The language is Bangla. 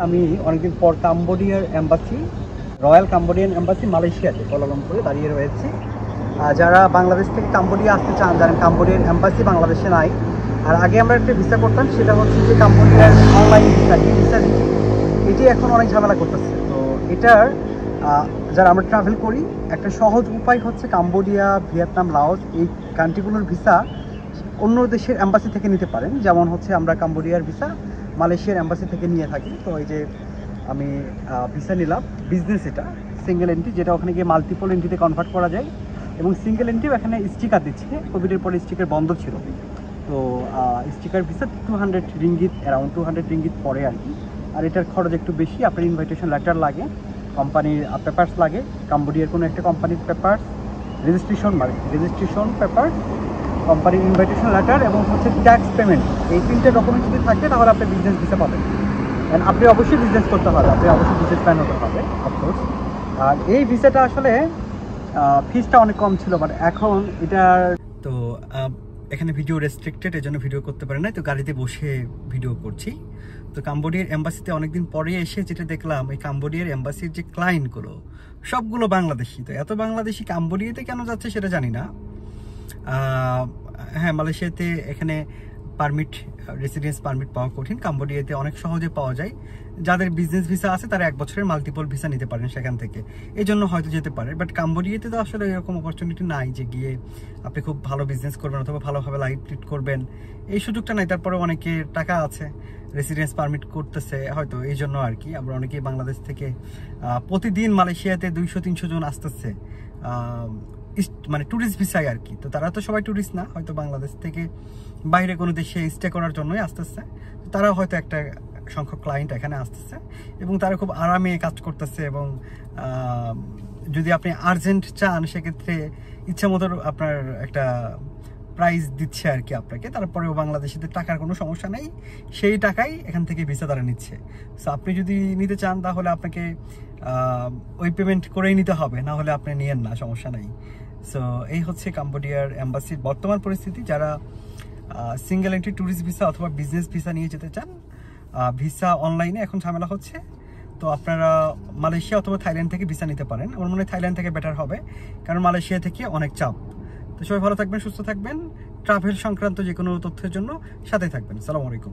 আমি অনেকদিন পর কাম্বোডিয়ার এম্বাসি রয়্যাল কাম্বোডিয়ান এম্বাসি মালয়েশিয়াতে কুয়ালালামপুরে দাঁড়িয়ে রয়েছি। যারা বাংলাদেশ থেকে কাম্বোডিয়া আসতে চান জানেন কাম্বোডিয়ার এম্বাসি বাংলাদেশে নাই। আর আগে আমরা একটা ভিসা করতাম, সেটা হচ্ছে যে কাম্বোডিয়ার অনলাইন ভিসা, ভিসা এটি এখন অনেক ঝামেলা করতেছে। তো এটার যারা আমরা ট্রাভেল করি একটা সহজ উপায় হচ্ছে কাম্বোডিয়া, ভিয়েতনাম, লাওস এই কান্ট্রিগুলোর ভিসা অন্য দেশের এম্বাসি থেকে নিতে পারেন। যেমন হচ্ছে আমরা কাম্বোডিয়ার ভিসা মালয়েশিয়ার এম্বাসি থেকে নিয়ে থাকি। তো এই যে আমি ভিসা নিলাম বিজনেস, এটা সিঙ্গেল এন্ট্রি, যেটা ওখানে গিয়ে মাল্টিপল এন্ট্রিতে কনভার্ট করা যায়। এবং সিঙ্গেল এন্ট্রিও এখানে স্টিকার দিচ্ছে, কোভিডের পরে স্টিকার বন্ধ ছিল। তো sticker visa 200 ringgit, around 200 ringgit পরে আর কি। আর এটার খরচ একটু বেশি। আপনার ইনভাইটেশন লেটার লাগে, কোম্পানির পেপারস লাগে, কাম্বোডিয়ার কোনো একটা কোম্পানির পেপারস, রেজিস্ট্রেশন পেপার, কোম্পানির ইনভাইটেশন লেটার এবং হচ্ছে ট্যাক্স পেমেন্ট। এই তিনটে ডকুমেন্ট যদি থাকে তাহলে আপনি বিজনেস ভিসা পাবেন। অ্যান্ড আপনি অবশ্যই বিজনেস করতে হবে, আপনি অবশ্যই বিজনেস প্ল্যান হতে হবে অফকোর্স। আর এই ভিসাটা আসলে ফিসটা অনেক কম ছিল, বাট এখন এটার তো এখানে ভিডিও রেস্ট্রিক্টেড, এই জন্য ভিডিও করতে পারে না। তো গাড়িতে বসে ভিডিও করছি। তো কাম্বোডিয়ার এম্বাসিতে অনেকদিন পরে এসে যেটা দেখলাম, এই কাম্বোডিয়ার এম্বাসির যে ক্লায়েন্টগুলো সবগুলো বাংলাদেশি। তো এত বাংলাদেশি কাম্বোডিয়াতে কেন যাচ্ছে সেটা জানি না। হ্যাঁ, মালয়েশিয়াতে এখানে পারমিট, রেসিডেন্স পারমিট পাওয়া কঠিন। কাম্বোডিয়াতে অনেক সহজে পাওয়া যায়। যাদের বিজনেস ভিসা আছে তারা 1 বছরের মাল্টিপল ভিসা নিতে পারেন সেখান থেকে, এই জন্য হয়তো যেতে পারে। বাট কাম্বোডিয়াতে তো আসলে এরকম অপরচুনিটি নাই যে গিয়ে আপনি খুব ভালো বিজনেস করবেন অথবা ভালোভাবে লাইফ লিড করবেন, এই সুযোগটা নাই। তারপরে অনেকের টাকা আছে, রেসিডেন্স পারমিট করতেছে হয়তো, এই জন্য আর কি। আমরা অনেকেই বাংলাদেশ থেকে প্রতিদিন মালয়েশিয়াতে 200-300 জন আসতেছে, মানে ট্যুরিস্ট ভিসায় আর কি। তো তারা তো সবাই ট্যুরিস্ট না, হয়তো বাংলাদেশ থেকে বাইরে কোনো দেশে স্টে করার জন্যই আসতেছে। তারা হয়তো একটা সংখ্যক ক্লায়েন্ট এখানে আসতেছে এবং তারা খুব আরামে কাজ করতেছে। এবং যদি আপনি আর্জেন্ট চান সেক্ষেত্রে ইচ্ছা মতো আপনার একটা প্রাইস দিচ্ছে আর কি আপনাকে। তারপরেও বাংলাদেশিদের টাকার কোনো সমস্যা নেই, সেই টাকাই এখান থেকে ভিসা তারা নিচ্ছে। সো আপনি যদি নিতে চান তাহলে আপনাকে ওই পেমেন্ট করেই নিতে হবে, না হলে আপনি নিয়েন না, সমস্যা নেই। সো এই হচ্ছে কাম্বোডিয়ার এম্বাসির বর্তমান পরিস্থিতি। যারা সিঙ্গেল এন্ট্রি ট্যুরিস্ট ভিসা অথবা বিজনেস ভিসা নিয়ে যেতে চান, ভিসা অনলাইনে এখন ঝামেলা হচ্ছে। তো আপনারা মালয়েশিয়া অথবা থাইল্যান্ড থেকে ভিসা নিতে পারেন। আমার মনে হয় থাইল্যান্ড থেকে বেটার হবে, কারণ মালয়েশিয়া থেকে অনেক চাপ। তো সবাই ভালো থাকবেন, সুস্থ থাকবেন। ট্রাভেল সংক্রান্ত যে কোনো তথ্যের জন্য সাথে থাকবেন। আসসালামু আলাইকুম।